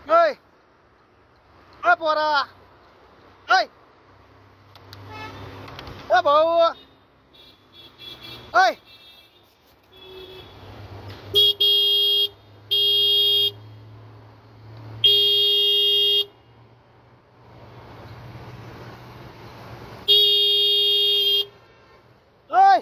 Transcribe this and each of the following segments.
ऐ ऐ पोरा ऐ ऐ भाऊ ऐ ऐ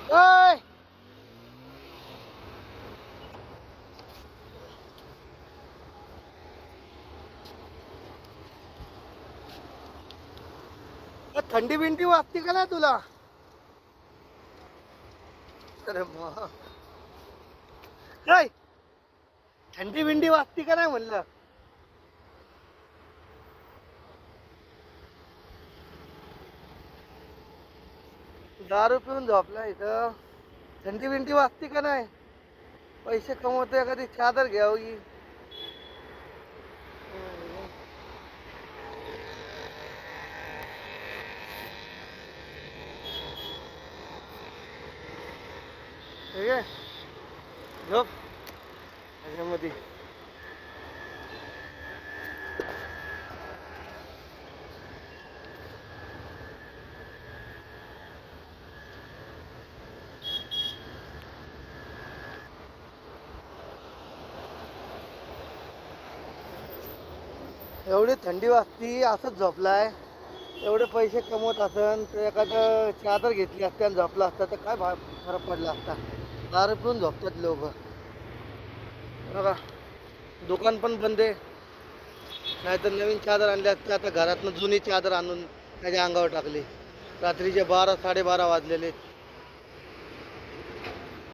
ऐ थंडी बिंडी वाजते का नाही तुला? अरे मग ऐ थंडी बिंडी वाजते का नाही म्हणलं? दारू पिऊन झोपला इथं. थंडी बिंडी वाजते का नाही? पैसे कमवतोय एखादी चादर घ्यावी. ठीक आहे झोप ह्याच्यामध्ये. एवढी थंडी वाजती असंच झोपलाय. एवढे पैसे कमवत असन तर एखादं चादर घेतली असते आणि झोपला असता तर काय फरक पडला असता. दारू पिऊन झोपतात लोक बघा. दुकान पण बंद आहे. नाहीतर नवीन चादर आणली असते. आता घरातनं जुनी चादर आणून त्याच्या अंगावर टाकली. रात्रीचे 12 साडेबारा वाजलेले.